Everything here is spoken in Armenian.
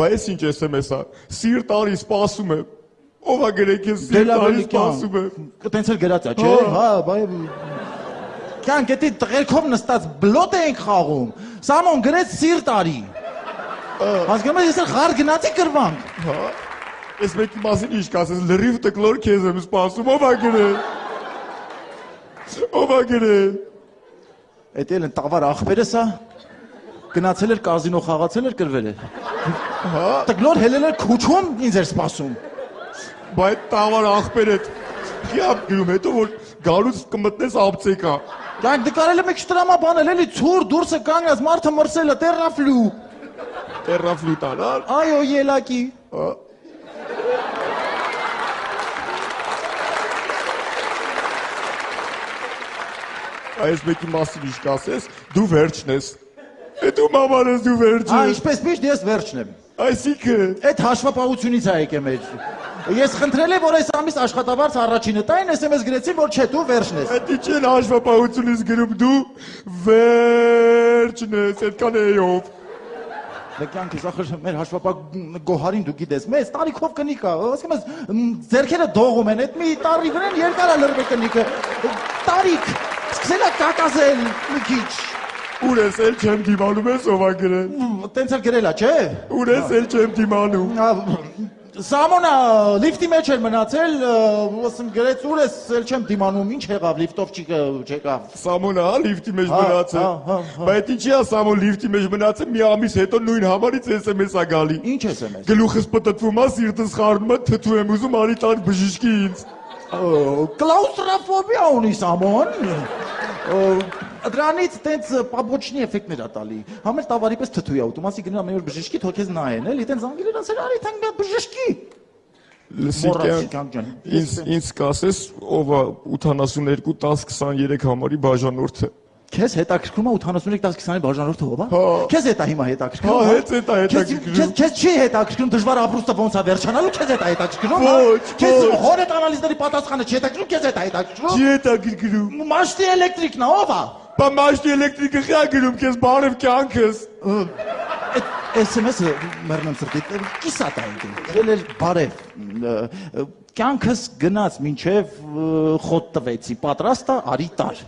Բայց ինչ SMS-ա, սիրտ արի սպասում եմ։ Ով է գրել քեզ սիրտ արի սպասում եմ։ Տենց էլ գրած է, չէ՞։ Հա, բայ Կյանք էդի տղերքով նստած բլոտ ենք խաղում։ Սամոն գրեց սիրտ արի։ Հասկանում ես, ես խար գնացի կրվանք։ Հա։ Ես մեկի մասին ինչ կասես, լրիվ տկլոր քեզ եմ սպասում, ով է գրել։ Ով է գրել։ Էդ էլ տավար աղբերս է։ Գնացել էր կազինո խաղացել էր կրվել էր։ Հա։ Տկլոր հելել էր քուչում ինձ էր սպասում։ Բայց տավար աղբեր էդ խիապ գրում, հետո որ գալուց կմտնես ապծեկա։ Դրանք նկարել եմ եք շտրամաբանել, էլի ցուր դուրսը կանգնած մարդը մրսել է տերրաֆլու։ Տերրաֆլու տանալ։ Այո, ելակի։ Այս մեկի մասին ինչ կասես, դու վերջն ես։ Դու մաման ես, դու վերջն ես։ Ինչպես միշտ ես վերջն եմ։ Այսինքն։ Այդ հաշվապահությունից է եկել մեր։ Ես խնդրել եմ, որ այս ամիս աշխատավարձ առաջինը տային, SMS գրեցին, որ չէ, դու վերջն ես։ Այդ ինչ են հաշվապահությունից գրում, դու վերջն ես, այդքան էյով։ Կյանքից ախր մեր հաշվապահ գոհարին դու գիտես, մեծ տարիքով կնիկ է, ասում ես ձեռքերը դողում են, այդ մի տարի վրան երկար է լրբե կնիկը, տարիք, սկսել է կակազել մի քիչ։ Ուր ես էլ չեմ դիմանում ես ով է գրել։ Տենց էլ գրել է, չէ։ Ուր ես էլ չեմ դիմանում։ Սամոնը լիֆտի մեջ էր մնացել, ասում գրեց ուր ես էլ չեմ դիմանում, ինչ եղավ լիֆտով չեկավ։ Սամոնը հա լիֆտի մեջ մնացել։ Բայց ինչի է Սամոն լիֆտի մեջ մնացել, մի ամիս հետո նույն համարից SMS է գալի։ Ինչ SMS։ Գլուխս պտտվում է, սիրտս խառնում է, թթու եմ ուզում արի տան բժշկի ինձ։ Կլաուստրոֆոբիա ունի Սամոն։ Դրանից տենց պաբոչնի էֆեկտներ է տալի։ Համեր տավարի պես թթու է ուտում, ասի գնում ամեն օր բժշկի, թող քեզ նայեն, էլի տենց անգելեր ասել արի թանկ մի բժշկի։ Լսիկյան, ինձ կասես, ով է 82-10-23 համարի բաժանորդը։ Քեզ հետաքրքրում է 82-10-20-ի բաժանորդը ով է։ Քեզ է հիմա հետաքրքրում։ Հա, հետ է հետաքրքրում։ Քեզ չի հետաքրքրում դժվար ապրուստը ոնց է վերջանալու, քեզ է հետաքրքրում։ Ոչ, քեզ հորետ անալիզների պատասխանը չի հետաքրքրում, քեզ է հետաքրքրում։ Չի հետաքրքրում։ Մաշտի էլեկտրիկն է, ով է։ Բա մաշտի էլեկտրիկը խիա գրում քեզ բարև կյանքս։ SMS-ը մեռնեմ սրտի, կիսատ է եկել, էլ բարև, կյանքս գնաց մինչև խոտ տվեցի, պատրաստ է, արի տար։